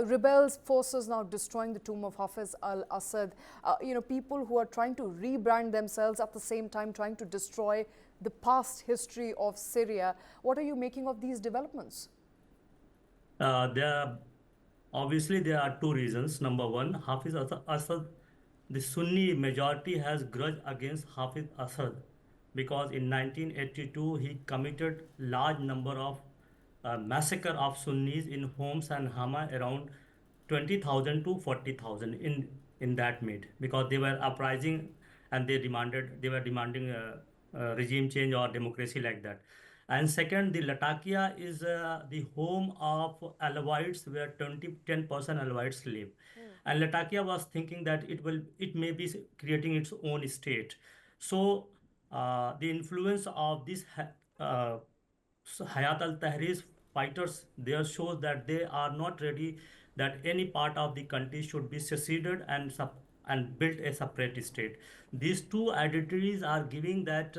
rebels forces now destroying the tomb of Hafez al-Assad. People who are trying to rebrand themselves at the same time trying to destroy the past history of Syria. What are you making of these developments? There obviously there are two reasons. Number one, Hafiz Assad, the Sunni majority has grudge against Hafiz Assad because in 1982 he committed large number of massacre of Sunnis in Homs and Hama, around 20,000 to 40,000 in that mid, because they were uprising and they were demanding regime change or democracy like that. And second, the Latakia is the home of Alawites, where 10% Alawites live. And Latakia was thinking that it may be creating its own state. So the influence of this Hayat Tahrir's fighters there shows that they are not ready that any part of the country should be seceded and built a separate state. These two adversaries are giving that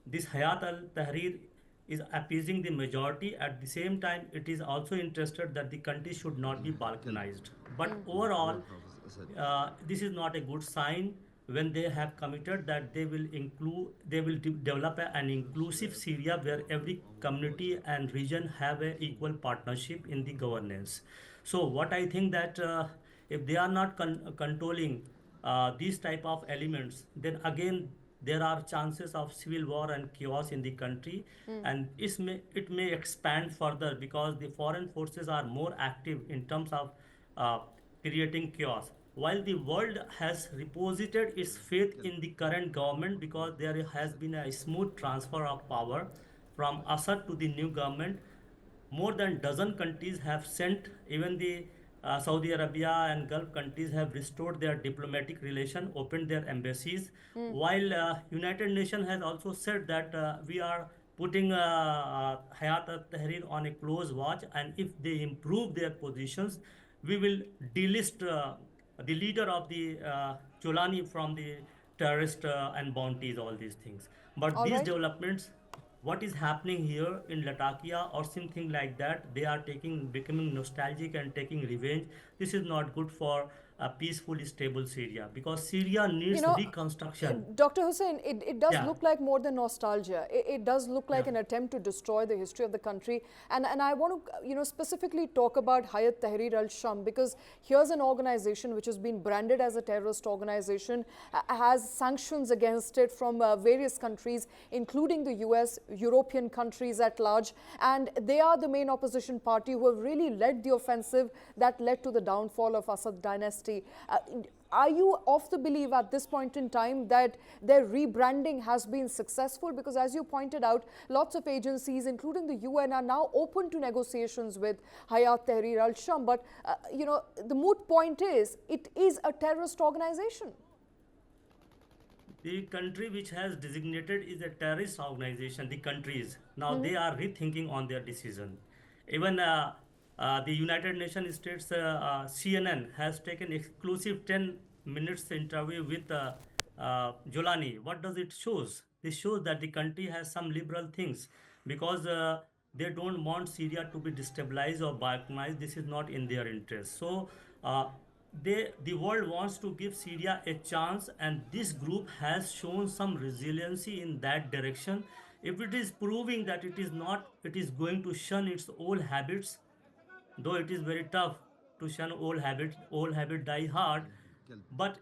this Hayat al-Tahrir is appeasing the majority. At the same time, it is also interested that the country should not be balkanized. But overall, this is not a good sign when they have committed that they will develop an inclusive Syria where every community and region have a equal partnership in the governance. So what I think that if they are not controlling these type of elements, then again there are chances of civil war and chaos in the country, and it may expand further because the foreign forces are more active in terms of uh, creating chaos. While the world has reposited its faith in the current government because there has been a smooth transfer of power from Assad to the new government, more than dozen countries have sent, even the Saudi Arabia and Gulf countries have restored their diplomatic relation, opened their embassies, while United Nations has also said that we are putting Hayat al-Tahrir on a close watch, and if they improve their positions, we will delist the leader of the Jolani from the terrorist and bounties, all these things. But All these right. developments, what is happening here in Latakia or something like that, they are becoming nostalgic and taking revenge. This is not good for a peaceful, stable Syria, because Syria You needs know, reconstruction. Dr. Hussain, it does Yeah, look like more than nostalgia. It does look like yeah. an attempt to destroy the history of the country. And I want to, specifically talk about Hayat Tahrir al-Sham, because here's an organization which has been branded as a terrorist organization, has sanctions against it from various countries, including the US, European countries at large. And they are the main opposition party who have really led the offensive that led to the downfall of Assad Dynasty. Are you of the belief at this point in time that their rebranding has been successful? Because as you pointed out, lots of agencies, including the UN, are now open to negotiations with Hayat Tahrir al-Sham. But, the moot point is, it is a terrorist organization. The country which has designated is a terrorist organization, the countries. Now they are rethinking on their decision. Even the United Nations States CNN has taken exclusive 10 minutes interview with Jolani. What does it shows? This shows that the country has some liberal things because they don't want Syria to be destabilized or balkanized. This is not in their interest. So the world wants to give Syria a chance, and this group has shown some resiliency in that direction. If it is proving that it is not, it is going to shun its old habits, though it is very tough to shun old habit die hard. But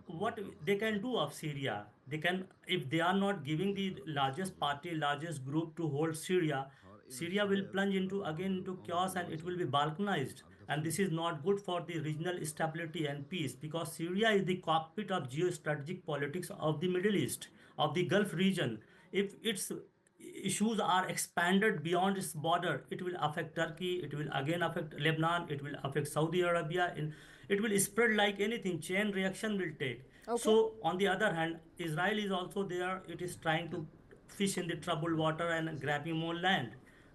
what they can do of Syria, they can, if they are not giving the largest party, largest group to hold Syria, Syria will plunge into again into chaos and it will be balkanized. And this is not good for the regional stability and peace, because Syria is the cockpit of geostrategic politics of the Middle East, of the Gulf region. If its issues are expanded beyond its border, it will affect Turkey, it will again affect Lebanon, it will affect Saudi Arabia, and it will spread like anything. Chain reaction will take. Okay. So, on the other hand, Israel is also there. It is trying to fish in the troubled water and grabbing more land.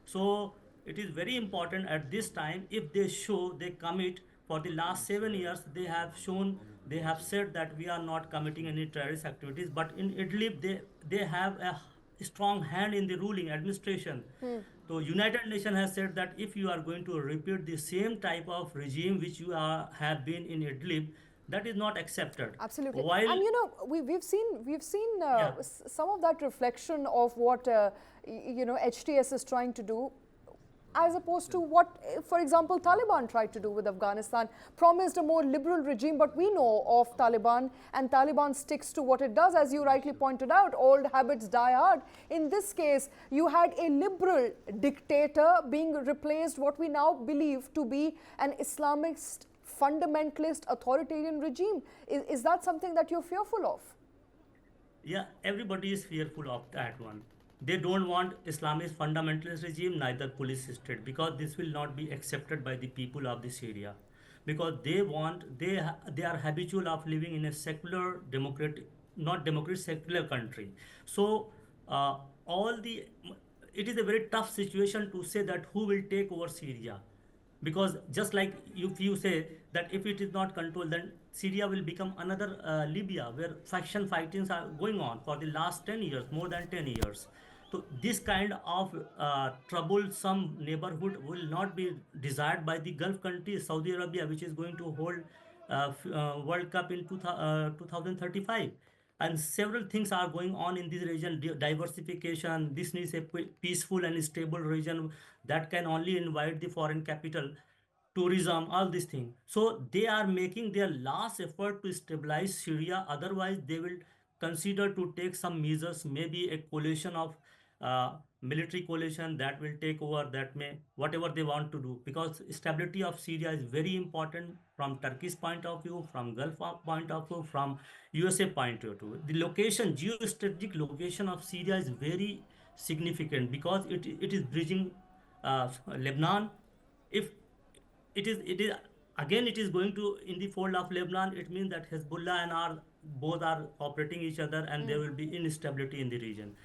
So, it is very important at this time, if they show, they commit. For the last 7 years, they have shown, they have said that we are not committing any terrorist activities. But in Idlib, they have strong hand in the ruling administration. So United Nations has said that if you are going to repeat the same type of regime which you have been in Idlib, that is not accepted. Absolutely. While And you know, we've seen yeah, some of that reflection of what HTS is trying to do, as opposed to what, for example, Taliban tried to do with Afghanistan, promised a more liberal regime, but we know of Taliban, and Taliban sticks to what it does. As you rightly pointed out, old habits die hard. In this case, you had a liberal dictator being replaced what we now believe to be an Islamist, fundamentalist, authoritarian regime. Is that something that you're fearful of? yeah, everybody is fearful of that one. They don't want Islamist fundamentalist regime, neither police state, because this will not be accepted by the people of the Syria, because they are habitual of living in a secular, democratic, not democratic, secular country. So all the it is a very tough situation to say that who will take over Syria, because just like if you say that if it is not controlled, then Syria will become another Libya, where faction fightings are going on for the last 10 years, more than 10 years. So this kind of troublesome neighborhood will not be desired by the Gulf countries. Saudi Arabia, which is going to hold World Cup in 2035, and several things are going on in this region. Diversification, this needs a peaceful and stable region that can only invite the foreign capital, tourism, all these things. So they are making their last effort to stabilize Syria. Otherwise, they will consider to take some measures, maybe a coalition of military coalition that will take over, that may whatever they want to do, because stability of Syria is very important from Turkey's point of view, from Gulf point of view, from USA point of view. The location, geostrategic location of Syria is very significant, because it is bridging Lebanon. If it is again it is going to in the fold of Lebanon, it means that Hezbollah and are both are operating each other, and there will be instability in the region.